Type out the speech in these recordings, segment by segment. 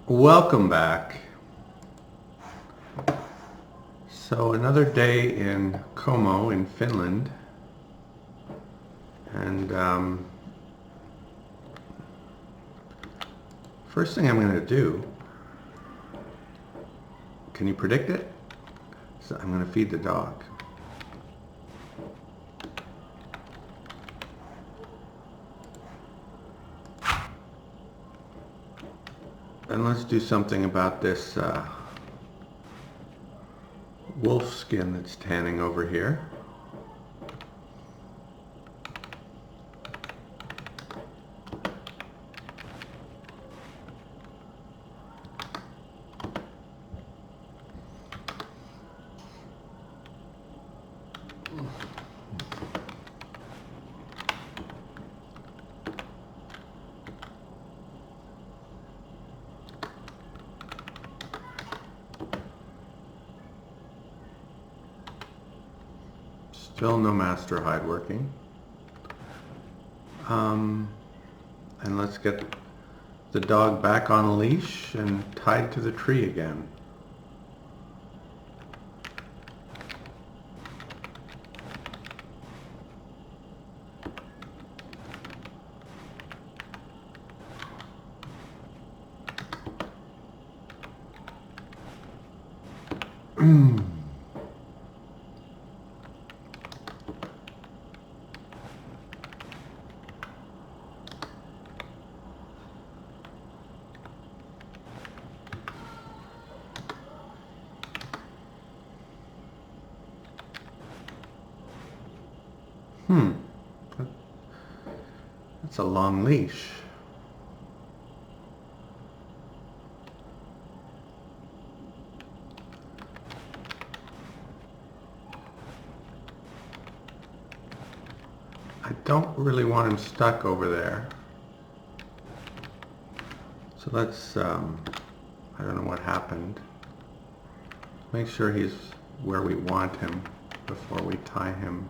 Welcome back. So another day in Kaumo in Finland, and first thing I'm going to do, can you predict it? So I'm going to feed the dog. And let's do something about this wolf skin that's tanning over here. Still no master hide working. And let's get the dog back on a leash and tied to the tree again. That's a long leash. I don't really want him stuck over there. So let's, I don't know what happened. Make sure he's where we want him before we tie him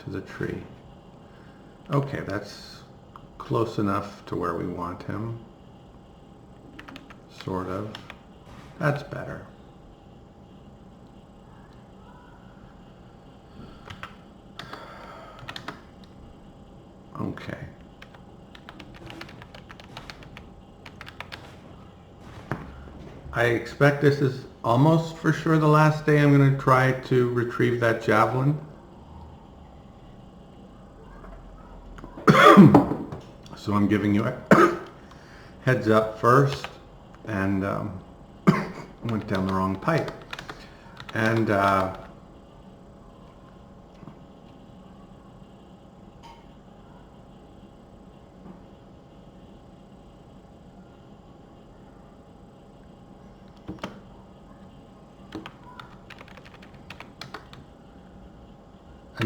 to the tree. Okay, that's close enough to where we want him. Sort of. That's better. Okay. I expect this is almost for sure the last day I'm going to try to retrieve that javelin. So I'm giving you a heads up first, and went down the wrong pipe. And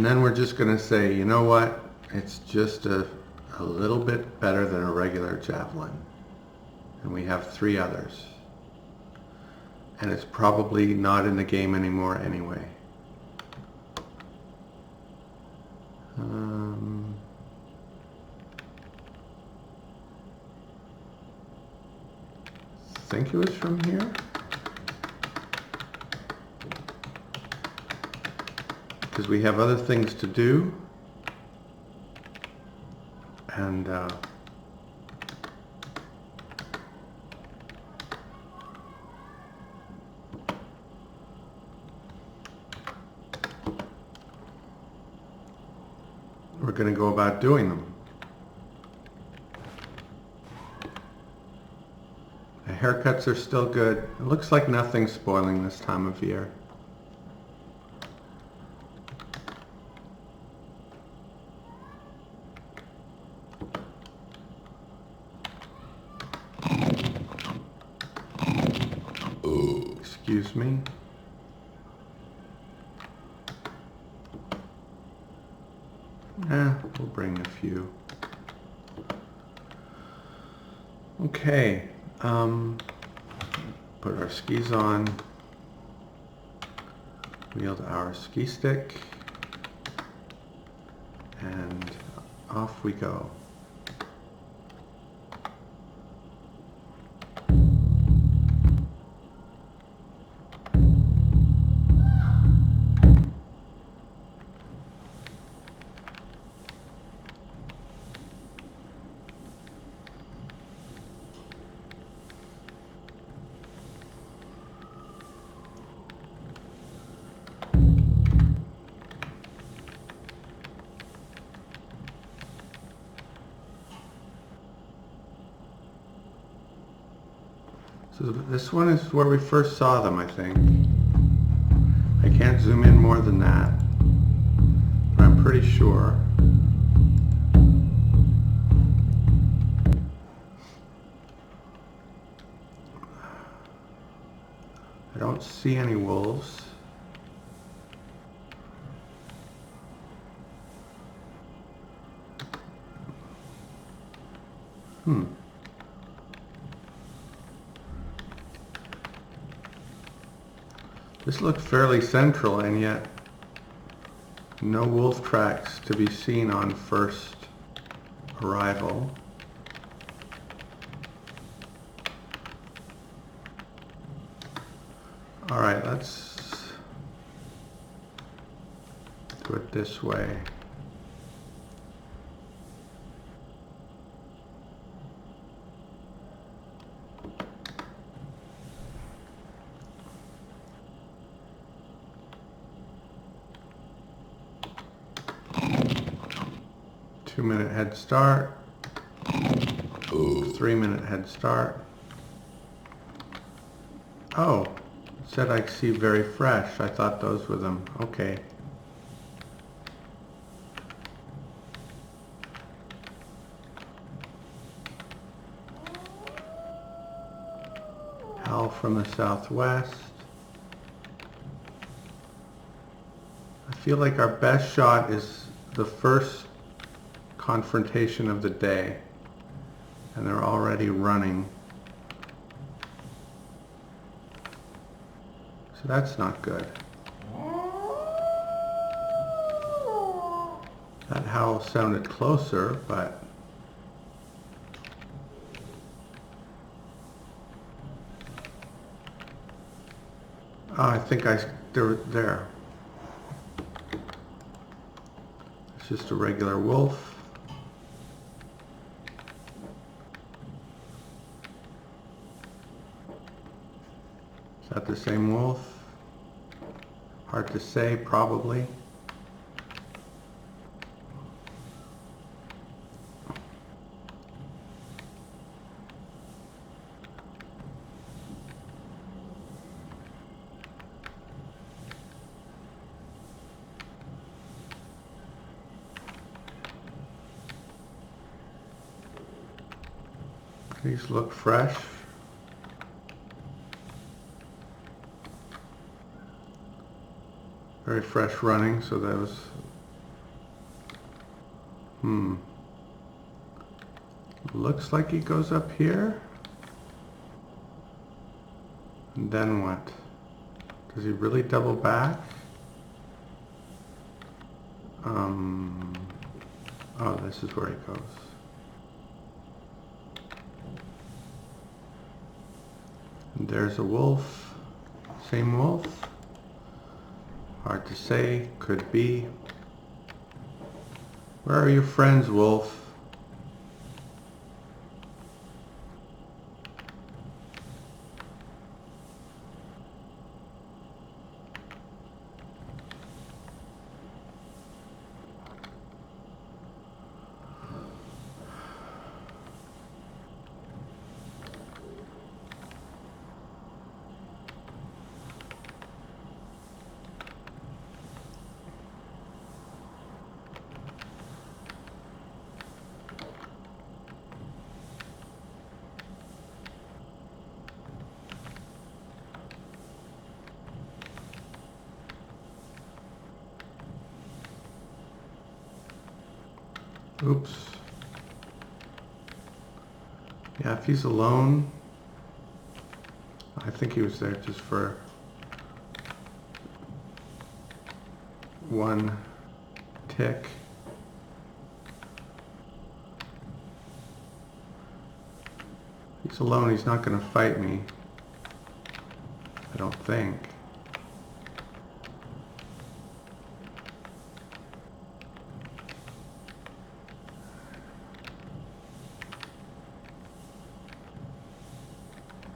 then we're just going to say, you know what, it's just a little bit better than a regular javelin. And we have 3 others. And it's probably not in the game anymore anyway. I think it was from here. Because we have other things to do. And we're going to go about doing them. The haircuts are still good. It looks like nothing's spoiling this time of year. Excuse me. We'll bring a few. Okay. Put our skis on. Wield our ski stick. And off we go. So this one is where we first saw them, I think. I can't zoom in more than that, but I'm pretty sure. I don't see any wolves. This looked fairly central, and yet no wolf tracks to be seen on first arrival. All right, let's do it this way. Two-minute head start. 3-minute head start. Oh, it said I see very fresh. I thought those were them. Okay. Howl from the southwest. I feel like our best shot is the first confrontation of the day, and they're already running. So that's not good. That howl sounded closer, but oh, I think they're there. It's just a regular wolf. Is that the same wolf? Hard to say, probably. These look fresh. Very fresh running, so that was, looks like he goes up here. And then what? Does he really double back? Oh, this is where he goes. And there's a wolf. Same wolf. Hard to say, could be. Where are your friends, wolf? Oops. Yeah, if he's alone, I think he was there just for one tick. He's alone, he's not going to fight me. I don't think.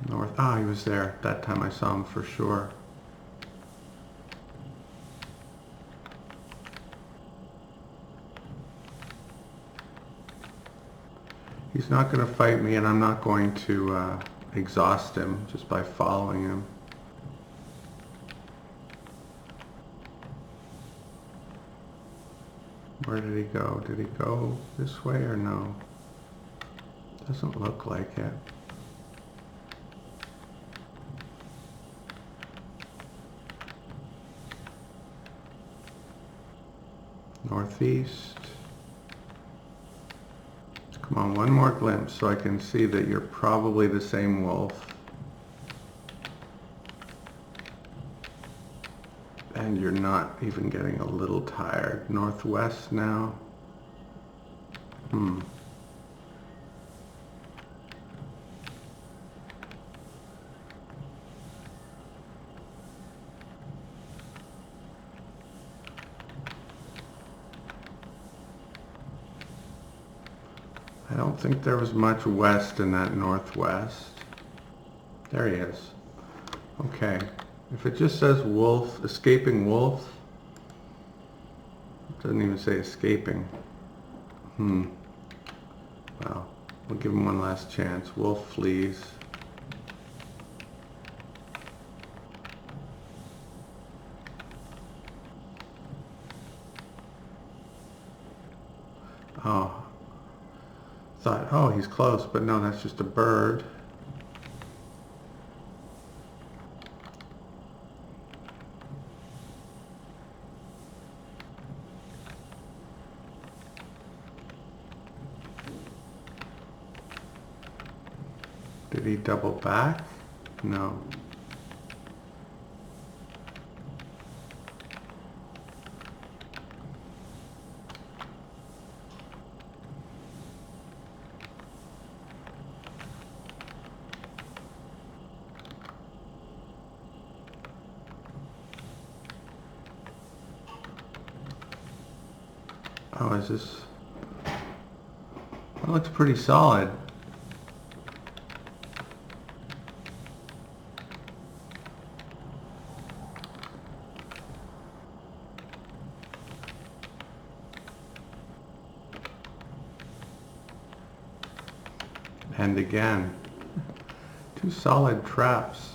North. Ah, he was there. That time I saw him for sure. He's not going to fight me, and I'm not going to exhaust him just by following him. Where did he go? Did he go this way or no? Doesn't look like it. Northeast. Come on, one more glimpse so I can see that you're probably the same wolf. And you're not even getting a little tired. Northwest now. I don't think there was much west in that northwest. There he is. Okay. If it just says wolf, escaping wolf, it doesn't even say escaping. Well, we'll give him one last chance. Wolf flees. Oh. Thought, oh, he's close, but no, that's just a bird. Did he double back? No. Oh, is this... That looks pretty solid. And again, two solid traps.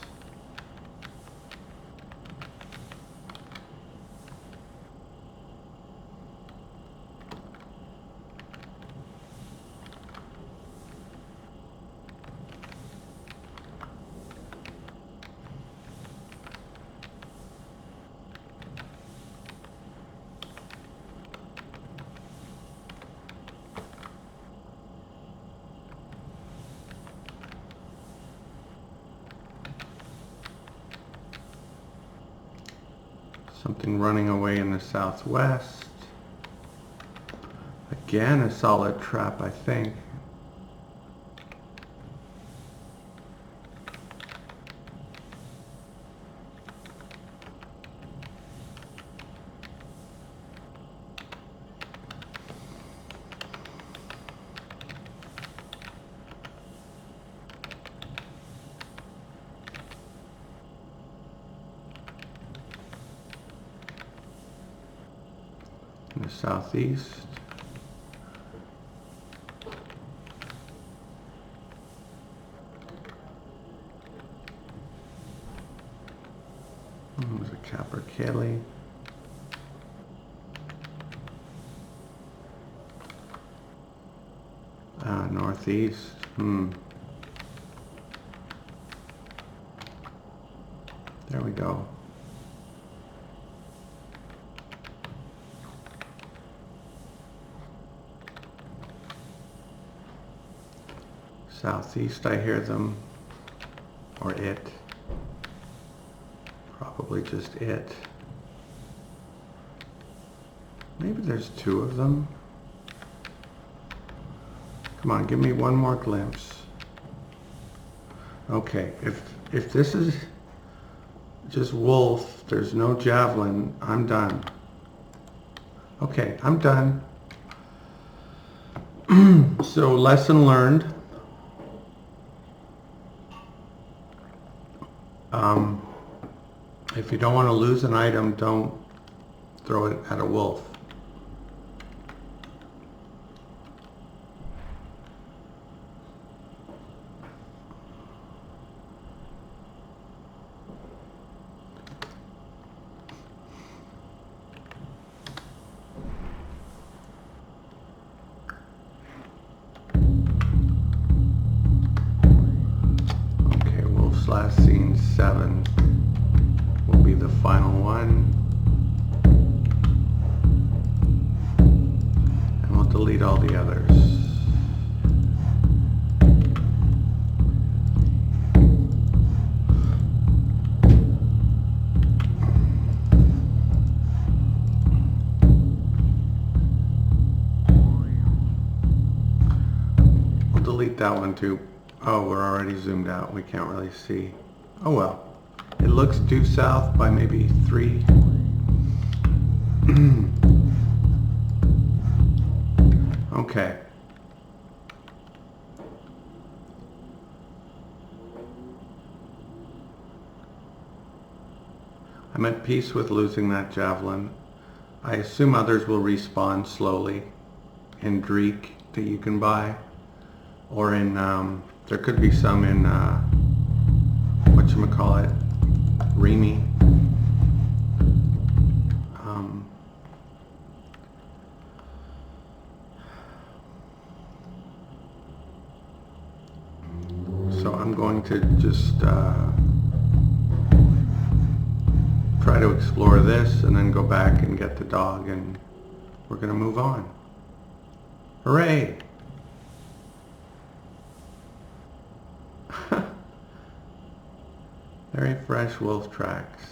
Something running away in the southwest. Again, a solid trap, I think. In the southeast. There's a capercaillie. Northeast. There we go. Southeast, I hear them, or it. Probably just it. Maybe there's two of them. Come on, give me one more glimpse. Okay, if this is just wolf, there's no javelin, I'm done. Okay, I'm done. So, lesson learned. If you don't want to lose an item, don't throw it at a wolf. /scene 7 will be the final one. And we'll delete all the others. We'll delete that one too. Oh, we're already zoomed out. We can't really see. Oh well. It looks due south by maybe 3. Okay. I'm at peace with losing that javelin. I assume others will respawn slowly in Dreek that you can buy. Or in, there could be some in, whatchamacallit, Remy. So I'm going to just try to explore this and then go back and get the dog, and we're going to move on. Hooray! Very fresh wolf tracks.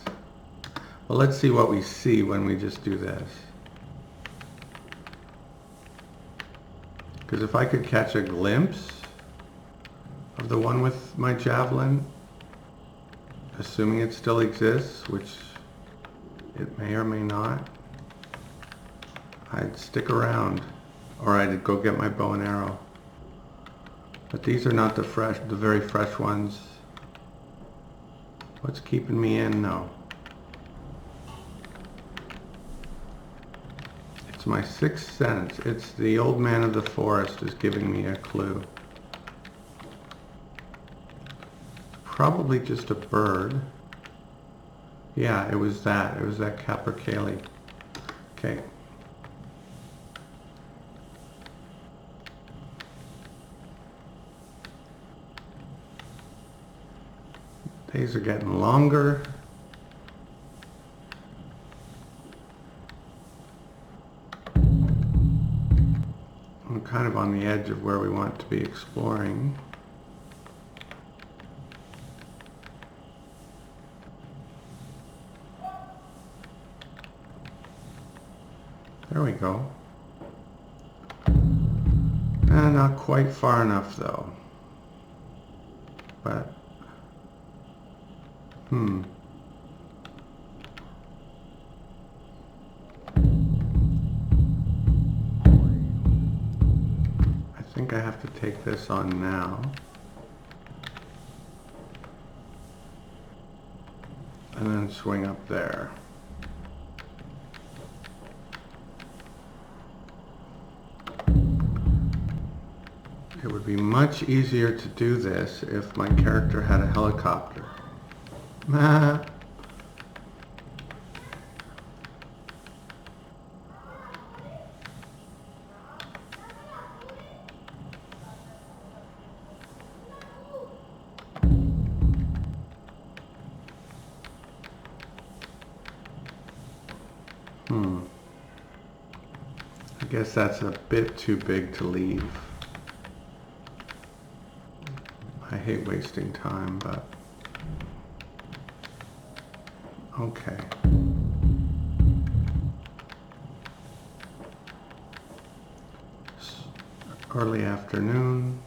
Well, let's see what we see when we just do this. Because if I could catch a glimpse of the one with my javelin, assuming it still exists, which it may or may not, I'd stick around, or I'd go get my bow and arrow. But these are not the very fresh ones. What's keeping me in, though? It's my sixth sense. It's the old man of the forest is giving me a clue. Probably just a bird. Yeah, it was that. It was that capercaillie. Okay. Days are getting longer. I'm kind of on the edge of where we want to be exploring. There we go. Not quite far enough though. But I think I have to take this on now. And then swing up there. It would be much easier to do this if my character had a helicopter. I guess that's a bit too big to leave. I hate wasting time, but okay. Early afternoon,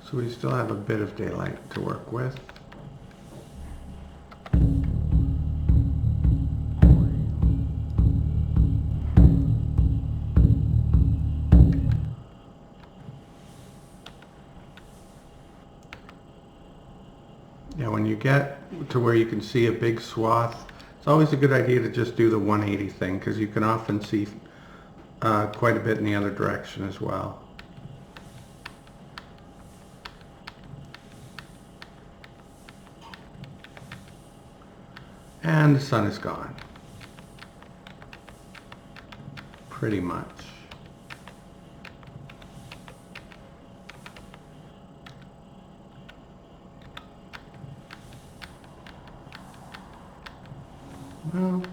so we still have a bit of daylight to work with. Yeah, when you get to where you can see a big swath, it's always a good idea to just do the 180 thing, because you can often see quite a bit in the other direction as well. And the sun is gone. Pretty much. Well,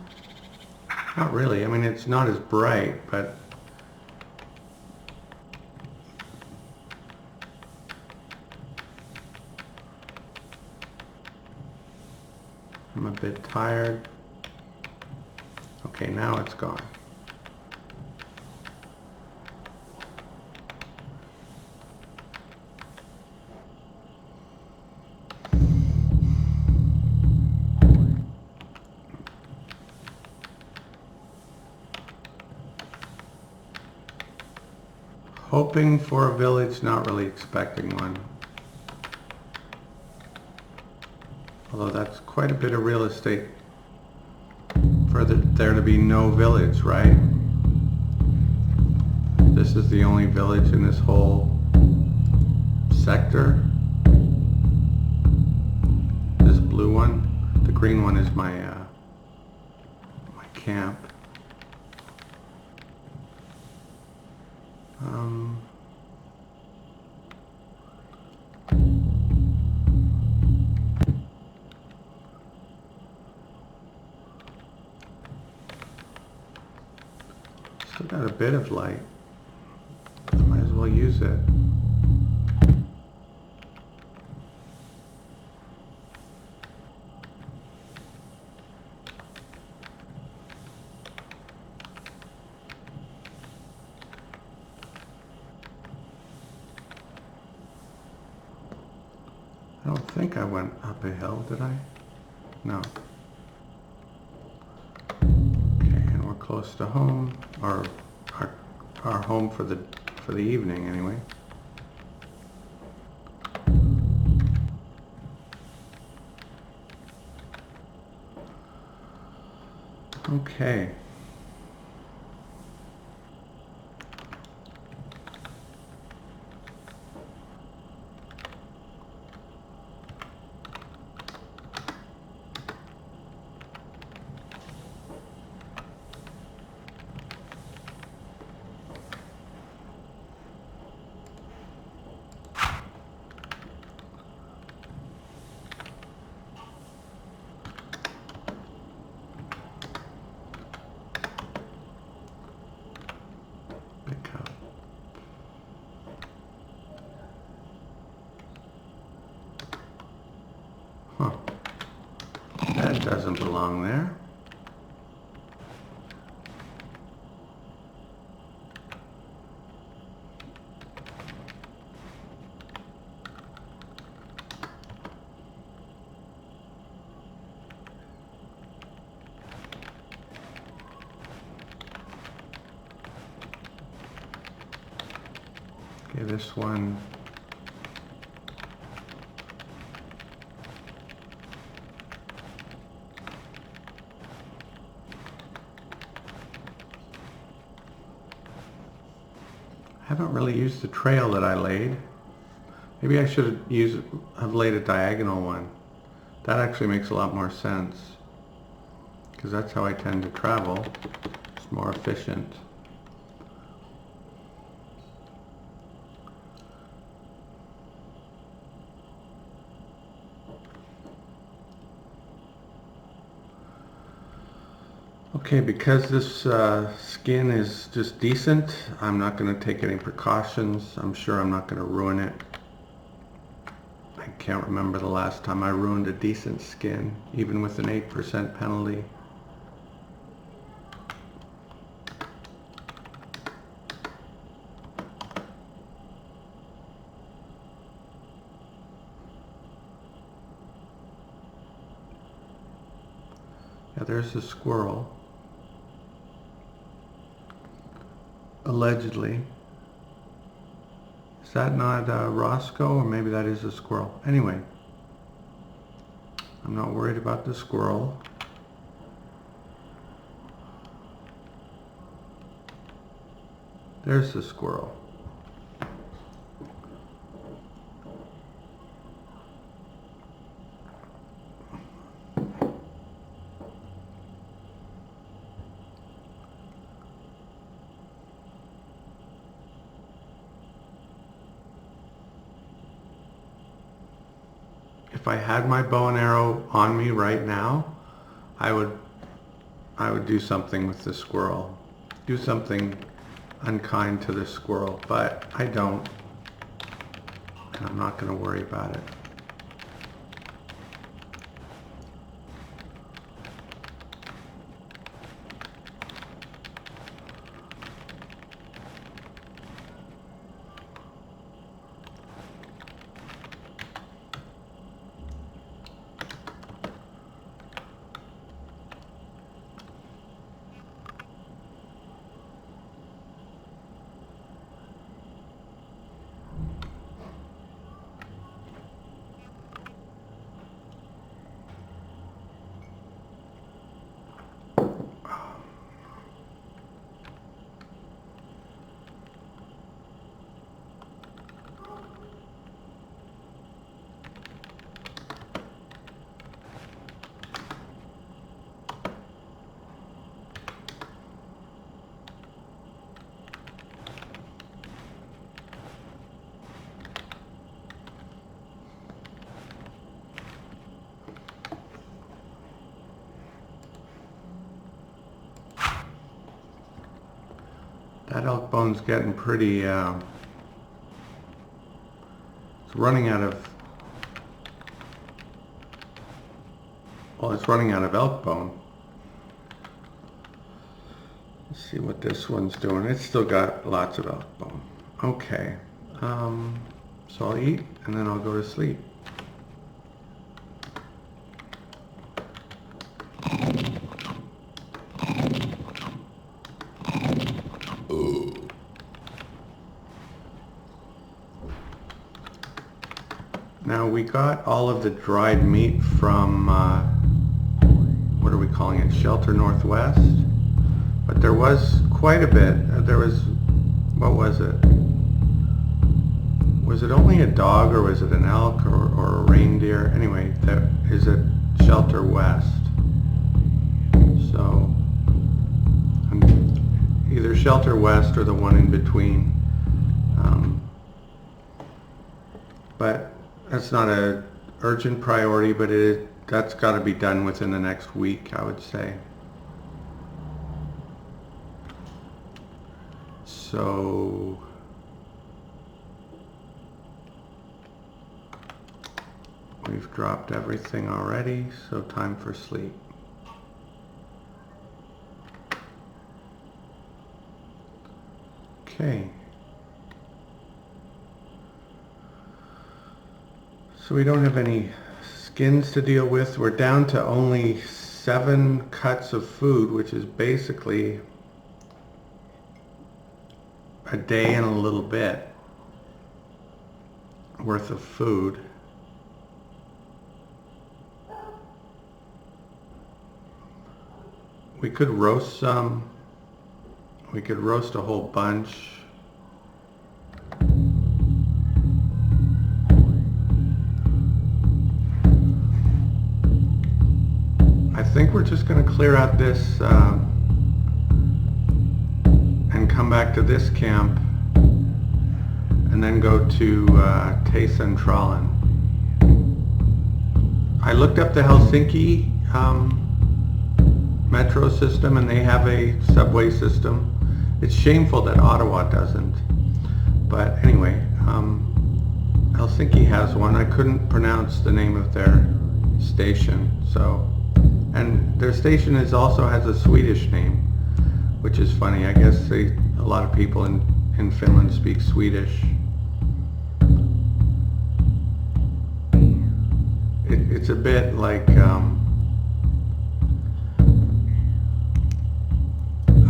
not really. I mean, it's not as bright, but I'm a bit tired. Okay, now it's gone. Hoping for a village, not really expecting one. Although that's quite a bit of real estate for there to be no village, right? This is the only village in this whole sector. This blue one. The green one is my my camp. Still got a bit of light. Might as well use it. I don't think I went up a hill, did I? No. Okay, and we're close to home, or our home for the evening anyway. Okay. Huh. That doesn't belong there. Okay, this one. I haven't really used the trail that I laid. Maybe I should have laid a diagonal one. That actually makes a lot more sense, because that's how I tend to travel. It's more efficient. Okay, because this skin is just decent, I'm not going to take any precautions. I'm sure I'm not going to ruin it. I can't remember the last time I ruined a decent skin, even with an 8% penalty. Yeah, there's a squirrel. Allegedly. Is that not Roscoe, or maybe that is a squirrel? Anyway, I'm not worried about the squirrel. There's the squirrel. If I had my bow and arrow on me right now, I would I would do something with the squirrel. Do something unkind to the squirrel, but I don't. And I'm not going to worry about it. That elk bone's getting pretty, it's running out of, well, it's running out of elk bone. Let's see what this one's doing. It's still got lots of elk bone. Okay, so I'll eat and then I'll go to sleep. Now we got all of the dried meat from, what are we calling it, Shelter Northwest? But there was quite a bit. There was, what was it? Was it only a dog or was it an elk or a reindeer? Anyway, that is at Shelter West. So, either Shelter West or the one in between. But that's not a urgent priority, but that's got to be done within the next week, I would say. So we've dropped everything already, so time for sleep. Okay. So we don't have any skins to deal with. We're down to only 7 cuts of food, which is basically a day and a little bit worth of food. We could roast some. We could roast a whole bunch. I think we're just going to clear out this and come back to this camp and then go to Centralen. I looked up the Helsinki metro system and they have a subway system. It's shameful that Ottawa doesn't. But anyway, Helsinki has one. I couldn't pronounce the name of their station, so. And their station also has a Swedish name, which is funny. I guess a lot of people in Finland speak Swedish. It's a bit like, I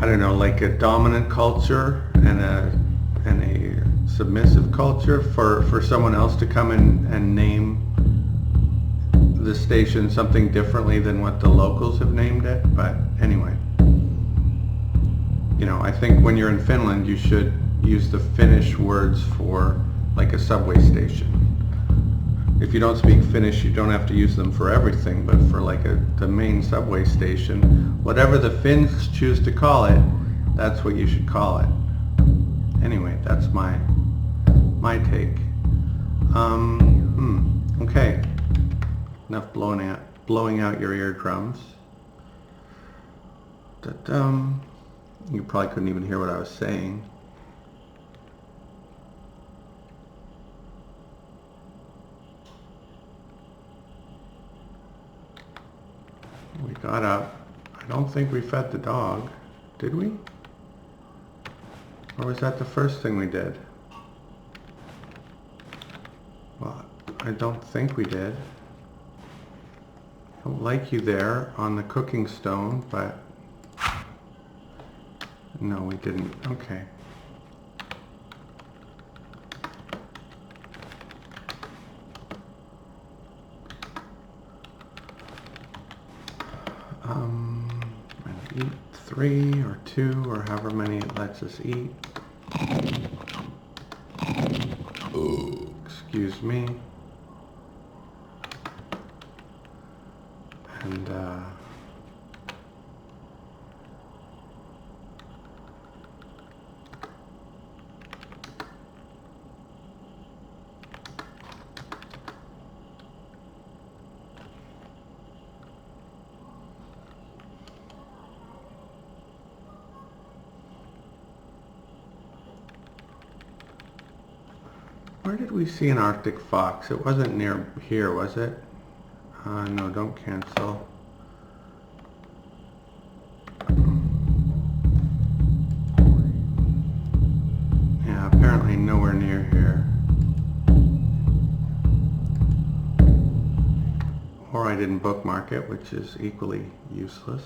don't know, like a dominant culture and a submissive culture for someone else to come and name the station something differently than what the locals have named it. But anyway, you know, I think when you're in Finland you should use the Finnish words for like a subway station. If you don't speak Finnish, you don't have to use them for everything, but for like the main subway station, whatever the Finns choose to call it, that's what you should call it. Anyway, that's my take. Okay. Enough blowing out your eardrums. Da-dum. You probably couldn't even hear what I was saying. We got up. I don't think we fed the dog. Did we? Or was that the first thing we did? Well, I don't think we did. I don't like you there on the cooking stone, but no, we didn't. Okay. And eat 3 or 2 or however many it lets us eat. Excuse me. And where did we see an Arctic fox? It wasn't near here, was it? No, don't cancel. Yeah, apparently nowhere near here. Or I didn't bookmark it, which is equally useless.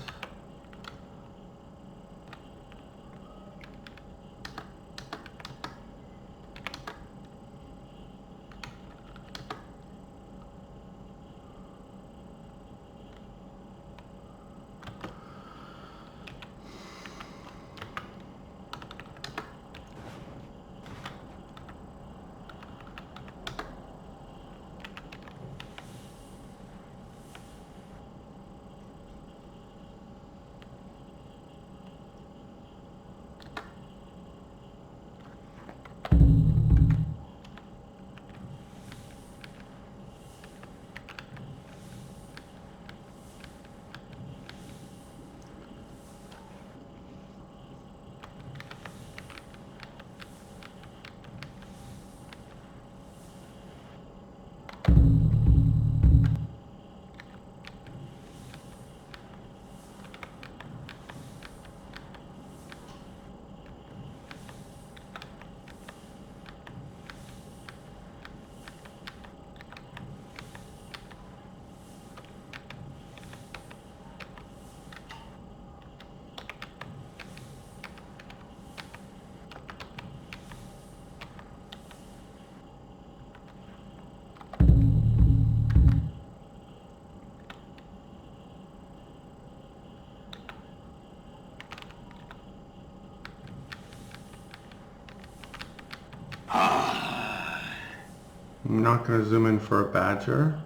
I'm not going to zoom in for a badger.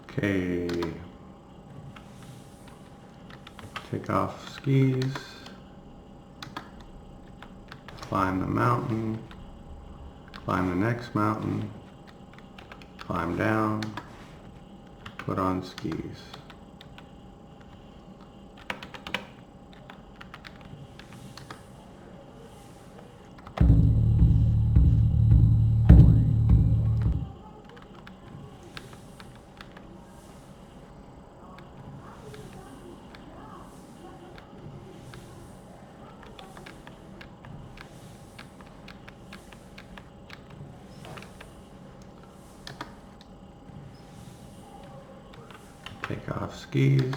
Okay. Take off skis. Climb the mountain, climb the next mountain, climb down, put on skis. Take off skis.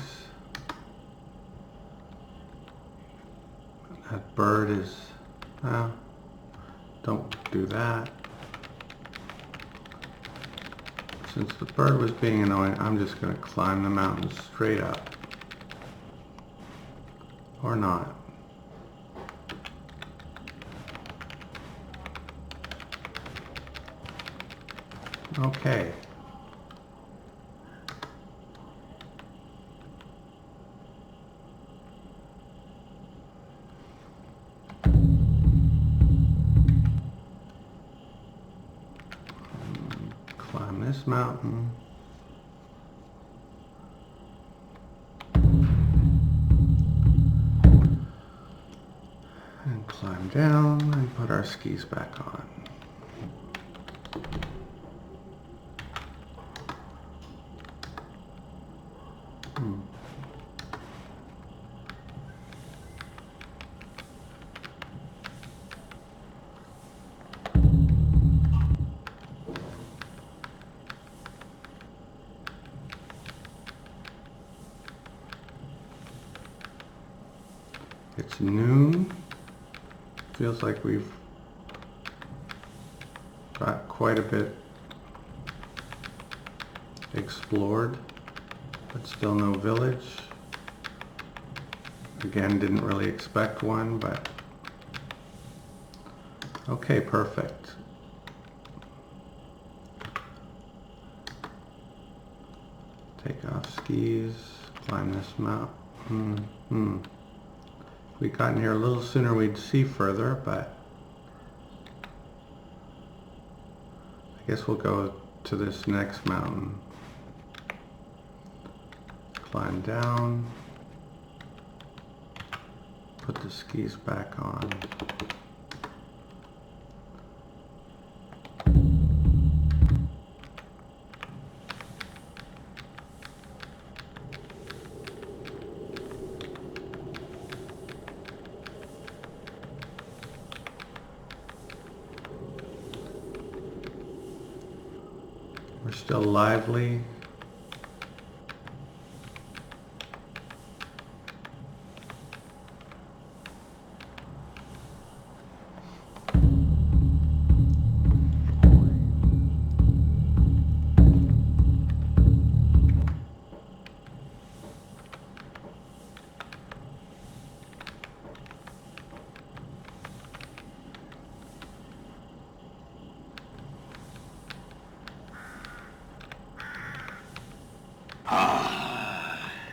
That bird is, don't do that. Since the bird was being annoying, I'm just going to climb the mountain straight up. Or not. Okay. this mountain. And climb down and put our skis back on. It's noon. Feels like we've got quite a bit explored, but still no village. Again, didn't really expect one, but okay, perfect. Take off skis, climb this mountain. If we'd gotten here a little sooner, we'd see further, but I guess we'll go to this next mountain. Climb down, put the skis back on. We're still lively.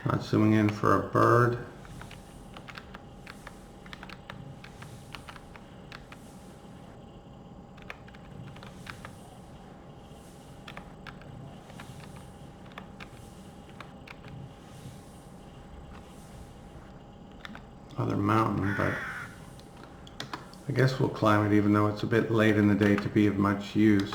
Not zooming in for a bird. Other mountain, but I guess we'll climb it even though it's a bit late in the day to be of much use.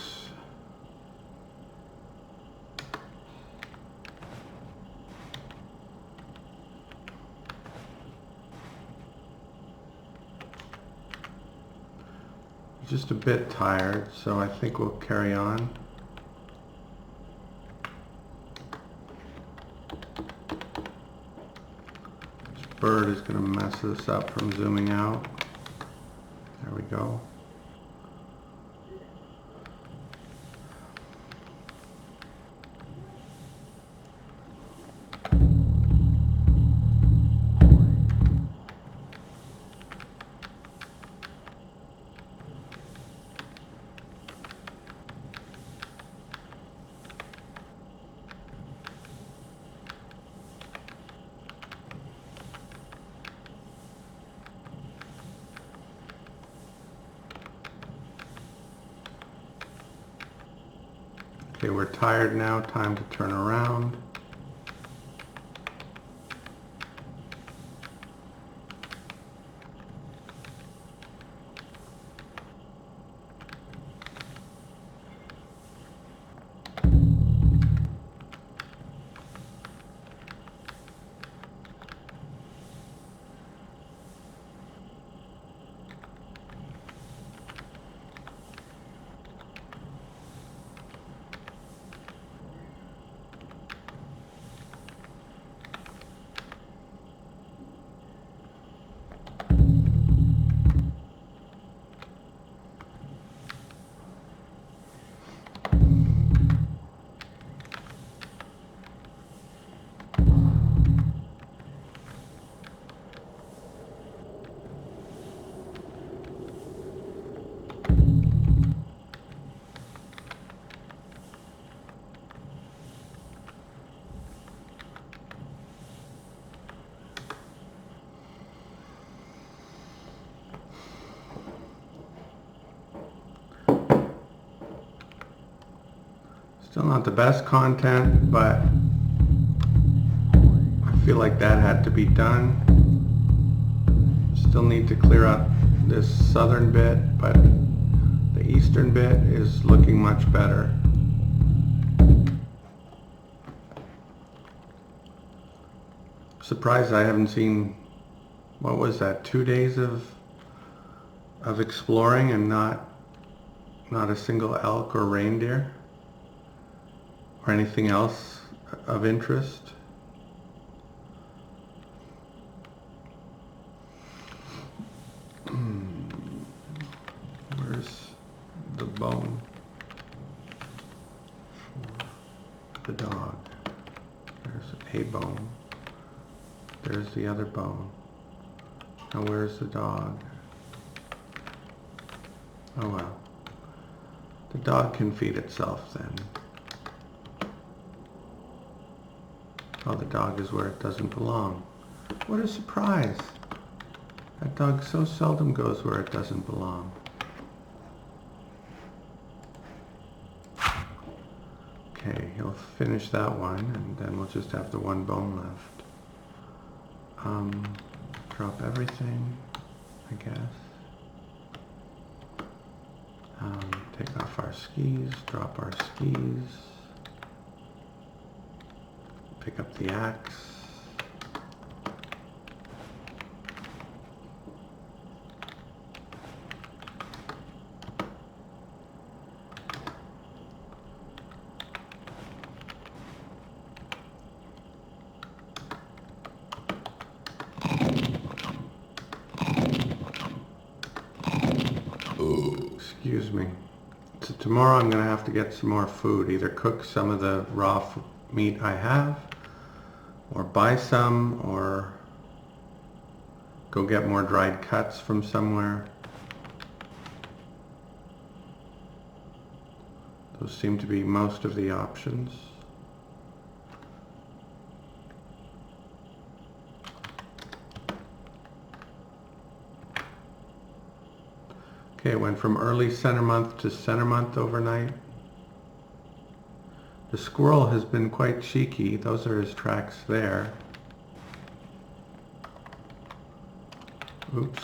Just a bit tired, so I think we'll carry on. This bird is going to mess this up from zooming out. There we go. Okay, we're tired now, time to turn around. Still not the best content, but I feel like that had to be done. Still need to clear up this southern bit, but the eastern bit is looking much better. Surprised I haven't seen, what was that, 2 days of exploring and not a single elk or reindeer or anything else of interest. Where's the bone for the dog? There's a bone. There's the other bone. Now where's the dog? Oh well. The dog can feed itself then. Oh, the dog is where it doesn't belong. What a surprise. That dog so seldom goes where it doesn't belong. Okay, he'll finish that one, and then we'll just have the one bone left. Drop everything, I guess. Take off our skis, drop our skis. Pick up the axe. Excuse me. So tomorrow I'm going to have to get some more food. Either cook some of the raw meat I have, or buy some, or go get more dried cuts from somewhere. Those seem to be most of the options. Okay, it went from early center month to center month overnight. The squirrel has been quite cheeky. Those are his tracks there. Oops.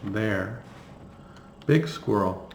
There. Big squirrel.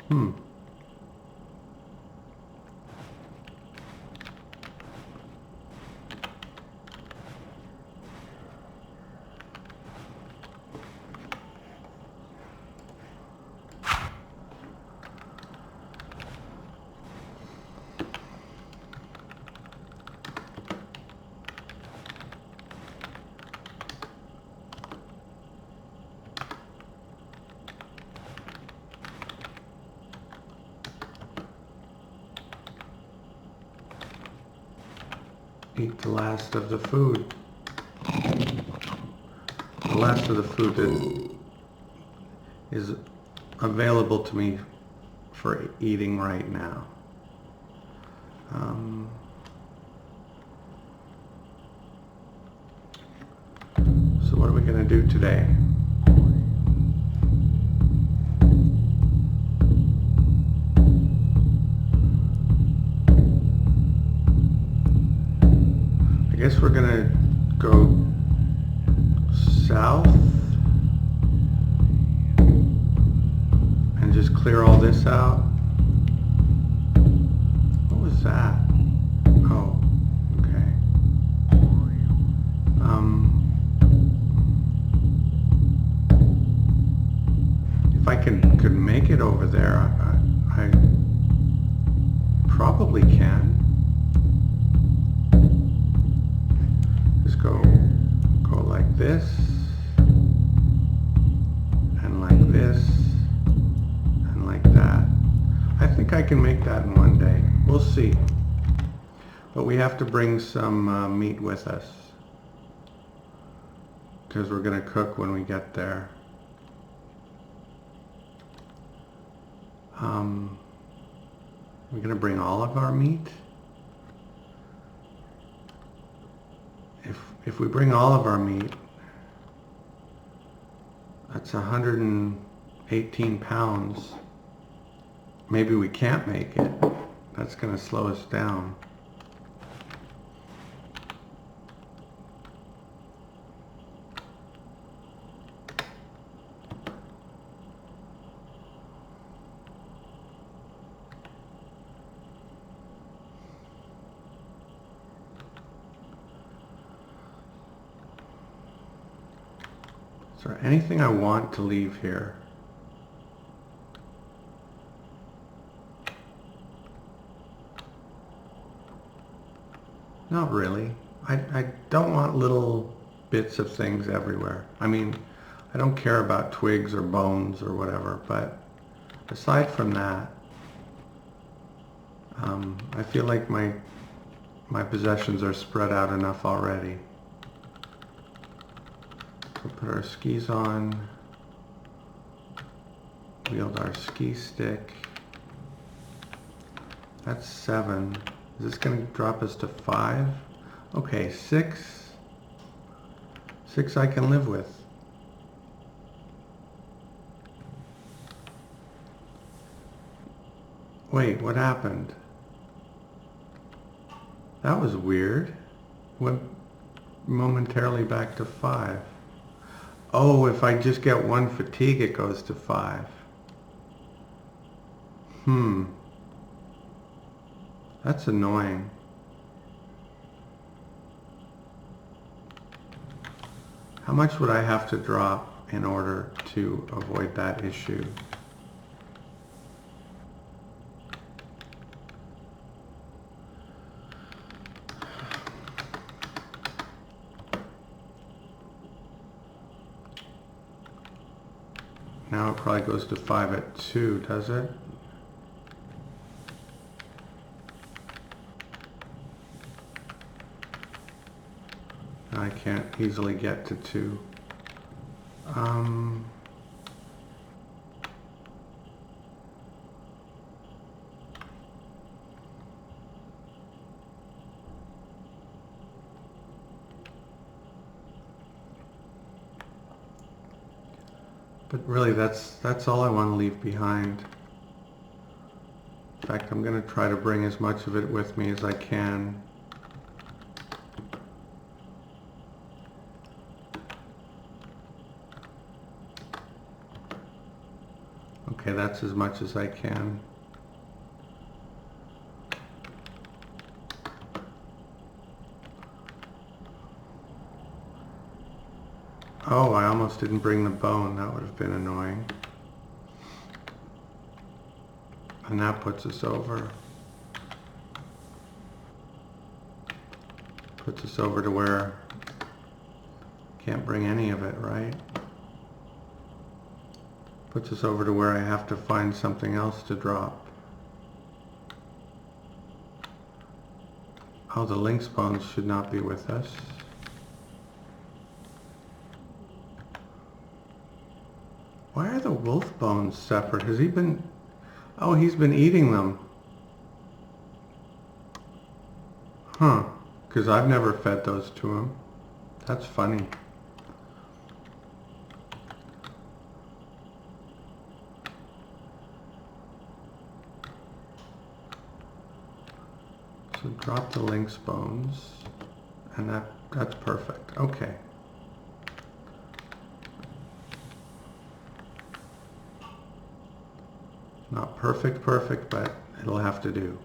Eat the last of the food. The last of the food that is available to me for eating right now. So what are we going to do today? I guess we're gonna go south and just clear all this out. What was that? Oh, okay. If I could make it over there, I probably can. Go like this, and like this, and like that. I think I can make that in one day. We'll see. But we have to bring some meat with us, because we're going to cook when we get there. We're going to bring all of our meat. If we bring all of our meat, that's 118 pounds. Maybe we can't make it. That's going to slow us down. Is there anything I want to leave here? Not really. I don't want little bits of things everywhere. I mean, I don't care about twigs or bones or whatever, but aside from that, I feel like my possessions are spread out enough already. We'll put our skis on, wield our ski stick. That's 7. Is this going to drop us to 5? Okay, 6. 6 I can live with. Wait, what happened? That was weird. Went momentarily back to 5. Oh, if I just get 1 fatigue, it goes to 5. That's annoying. How much would I have to drop in order to avoid that issue? Now it probably goes to 5 at 2, does it? I can't easily get to 2. But really, that's all I want to leave behind. In fact, I'm going to try to bring as much of it with me as I can. Okay, that's as much as I can. Oh, I almost didn't bring the bone. That would have been annoying. And that puts us over. Puts us over to where can't bring any of it, right? Puts us over to where I have to find something else to drop. Oh, the lynx bones should not be with us. Why are the wolf bones separate? Has he been... Oh, he's been eating them. Huh. Because I've never fed those to him. That's funny. So drop the lynx bones. And that's perfect. Okay. Not perfect, but it'll have to do.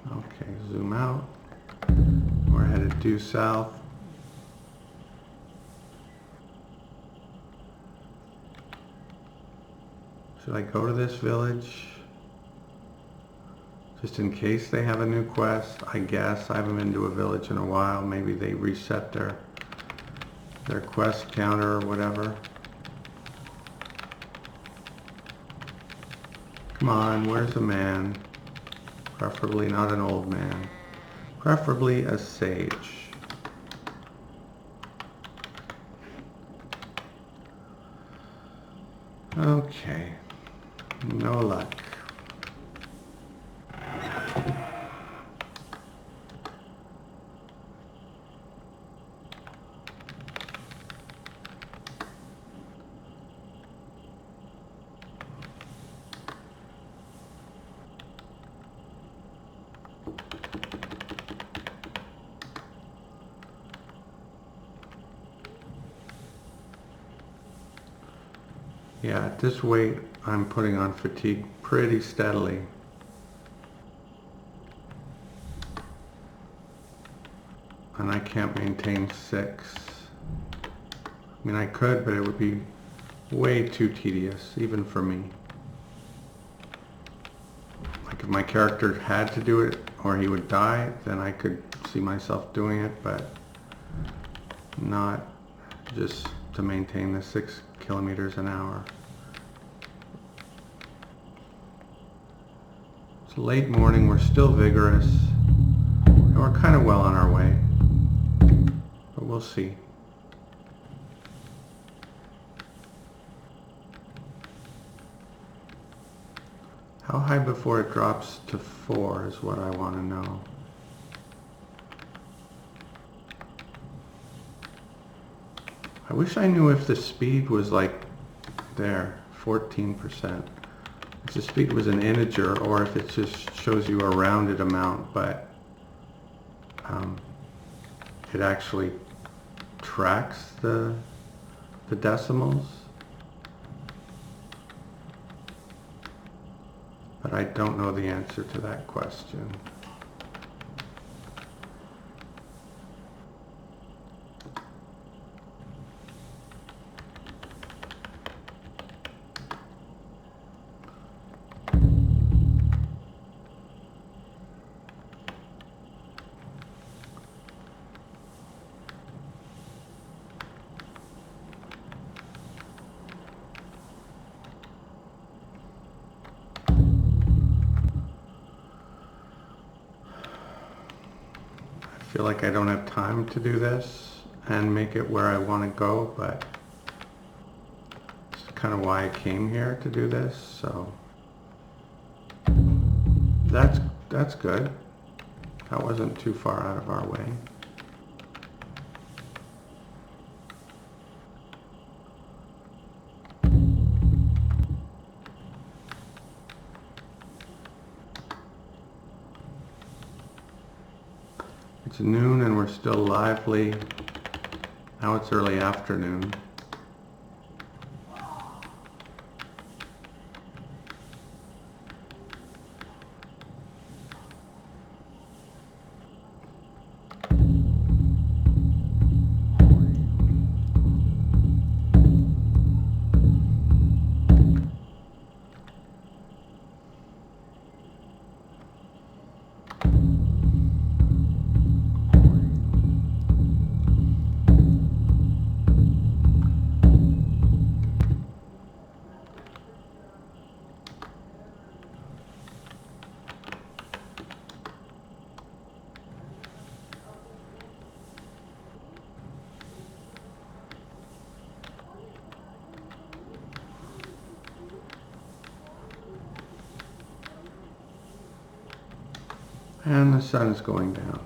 Okay, zoom out. We're headed due south. Should I go to this village? Just in case they have a new quest, I guess. I haven't been to a village in a while. Maybe they reset their quest counter or whatever. Come on, where's a man? Preferably not an old man. Preferably a sage. Okay. No luck. Yeah, at this weight, I'm putting on fatigue pretty steadily. And I can't maintain 6. I mean, I could, but it would be way too tedious, even for me. Like if my character had to do it or he would die, then I could see myself doing it, but not just to maintain the 6 kilometers an hour. It's late morning, we're still vigorous, and we're kind of well on our way, but we'll see. How high before it drops to 4 is what I want to know. I wish I knew if the speed was like there, 14%. If the speed was an integer or if it just shows you a rounded amount, but it actually tracks the decimals. But I don't know the answer to that question. I feel like I don't have time to do this and make it where I want to go, but it's kind of why I came here to do this, so that's good. That wasn't too far out of our way. It's noon and we're still lively. Now it's early afternoon. And the sun is going down.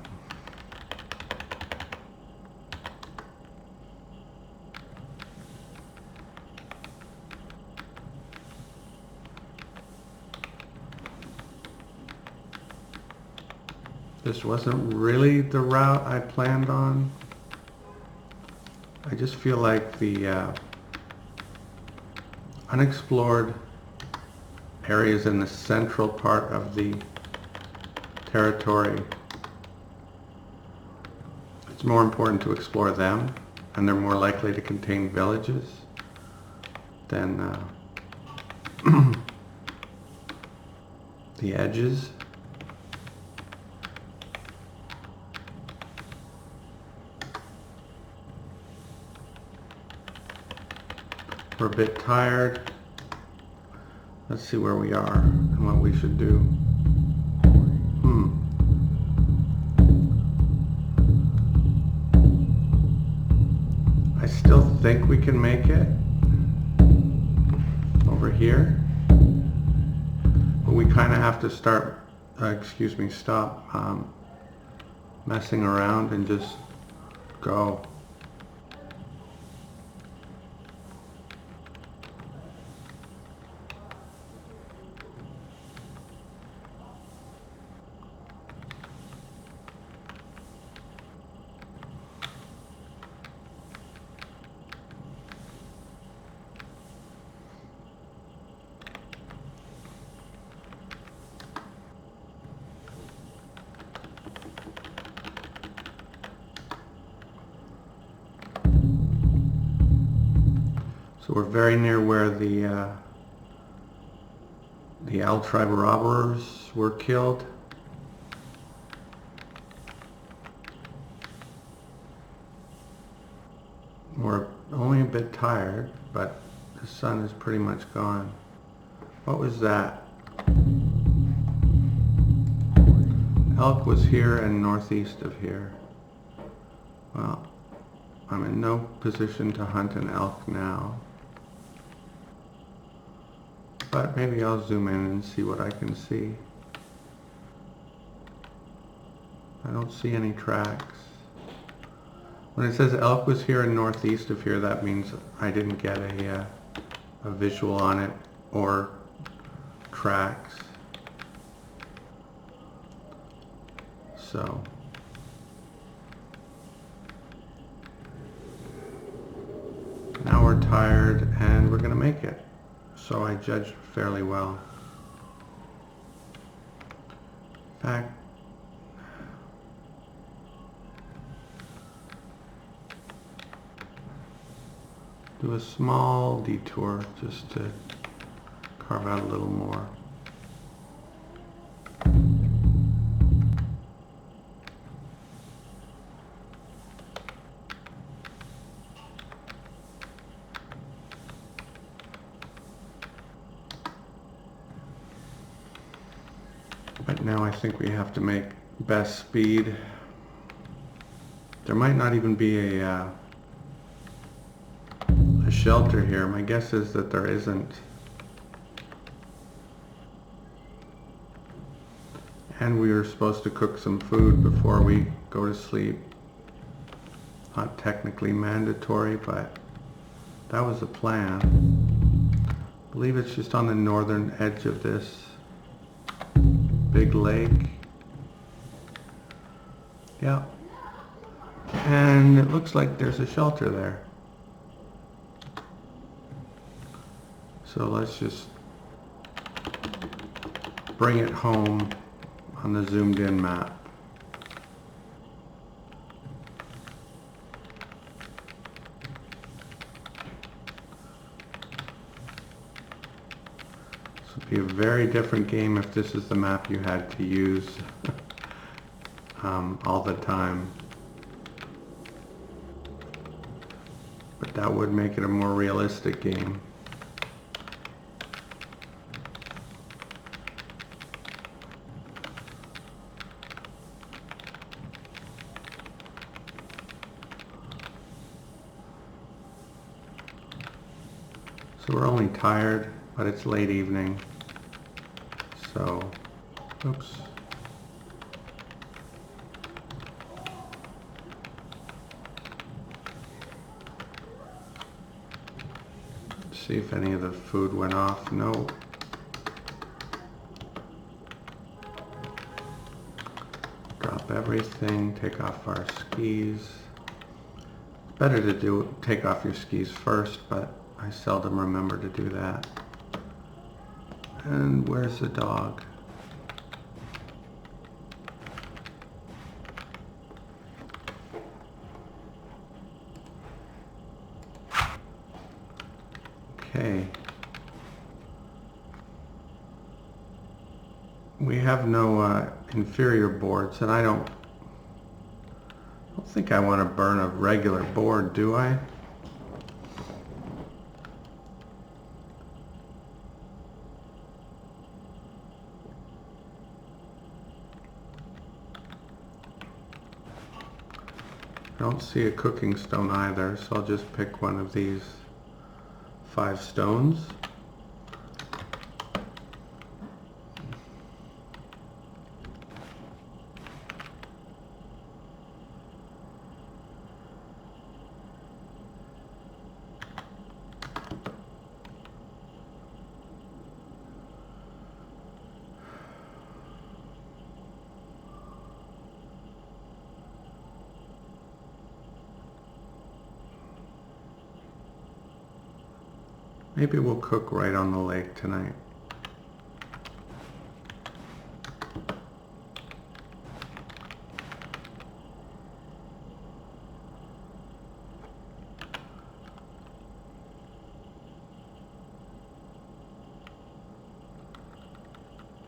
This wasn't really the route I planned on. I just feel like the unexplored areas in the central part of the territory, it's more important to explore them, and they're more likely to contain villages than the edges. We're a bit tired. Let's see where we are and what we should do. I still think we can make it over here, but we kind of have to start, stop messing around and just go. So we're very near where the Owl tribe robbers were killed. We're only a bit tired, but the sun is pretty much gone. What was that? Elk was here and northeast of here. Well, I'm in no position to hunt an elk now. But maybe I'll zoom in and see what I can see. I don't see any tracks. When it says elk was here and northeast of here, that means I didn't get a visual on it or tracks. So now we're tired and we're gonna make it. So I judged fairly well. In fact, do a small detour just to carve out a little more. But now I think we have to make best speed. There might not even be a shelter here. My guess is that there isn't. And we were supposed to cook some food before we go to sleep. Not technically mandatory, but that was the plan. I believe it's just on the northern edge of this big lake. Yeah. And it looks like there's a shelter there. So let's just bring it home on the zoomed in map. This would be a very different game if this is the map you had to use all the time. But that would make it a more realistic game. So we're only tired, but it's late evening. So, oops. See if any of the food went off. No. Drop everything, take off our skis. Better to take off your skis first, but I seldom remember to do that. And where's the dog? Okay. We have no inferior boards, and I don't think I want to burn a regular board, do I? I don't see a cooking stone either, so I'll just pick one of these 5 stones. Maybe we'll cook right on the lake tonight.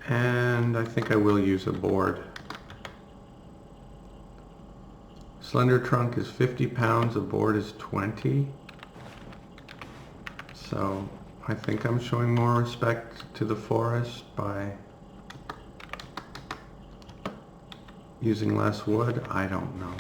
And I think I will use a board. Slender trunk is 50 pounds, a board is 20. So I think I'm showing more respect to the forest by using less wood. I don't know.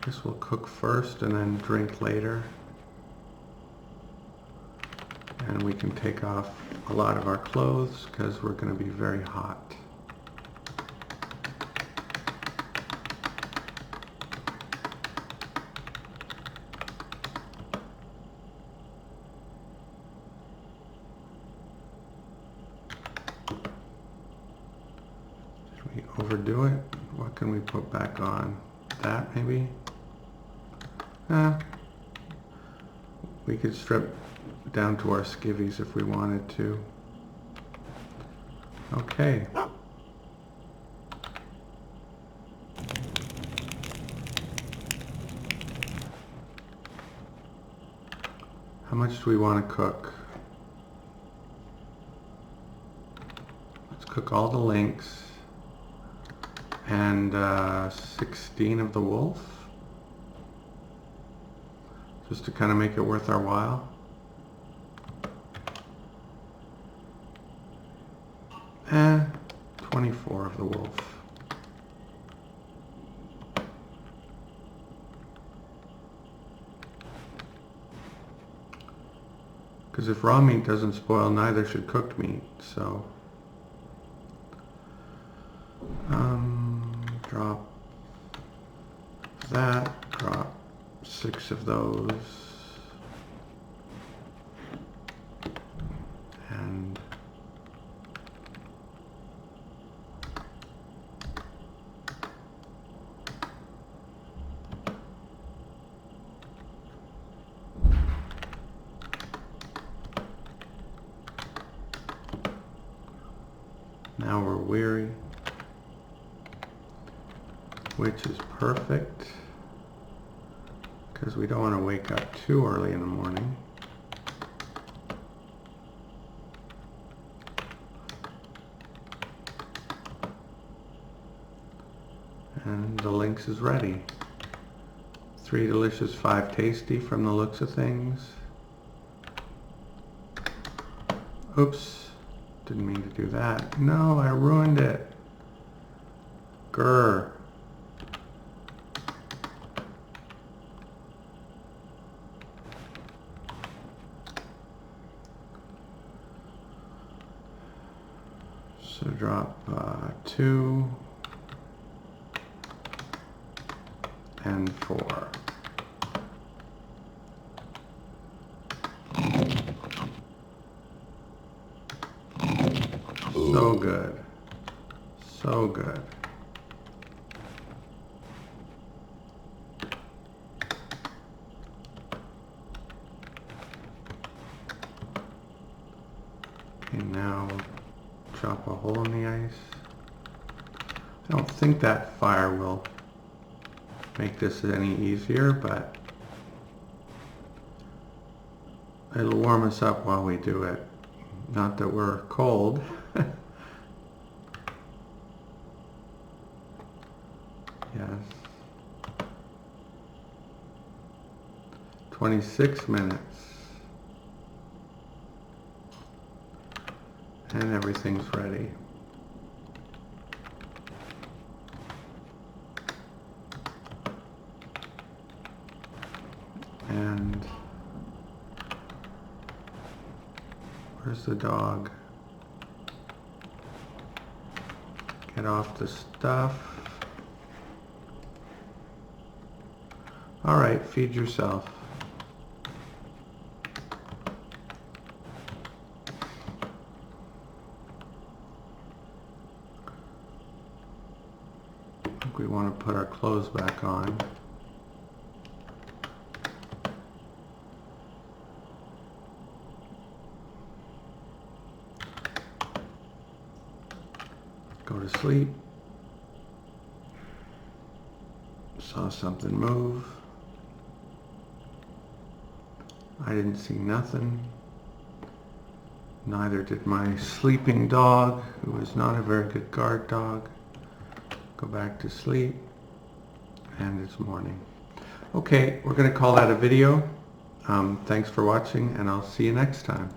This will cook first and then drink later. And we can take off a lot of our clothes because we're going to be very hot. Did we overdo it? What can we put back on? That maybe? We could strip down to our skivvies if we wanted to. Okay. How much do we want to cook? Let's cook all the lynx and 16 of the wolf. Just to kind of make it worth our while. And 24 of the wolf. Because if raw meat doesn't spoil, neither should cooked meat. So drop that, drop 6 of those, and now we're weary, which is perfect. Because we don't want to wake up too early in the morning. And the lynx is ready. 3 delicious, 5 tasty from the looks of things. Oops, didn't mean to do that. No, I ruined it. Grr. So drop 2 and 4. So good. So good. Okay, now chop a hole in the ice. I don't think that fire will make this any easier, but it'll warm us up while we do it. Not that we're cold. Yes. 26 minutes. And everything's ready. And where's the dog? Get off the stuff. All right, feed yourself. I think we want to put our clothes back on. Go to sleep. Saw something move. I didn't see nothing. Neither did my sleeping dog, who was not a very good guard dog. Go back to sleep. And it's morning. Okay, we're going to call that a video. Thanks for watching, and I'll see you next time.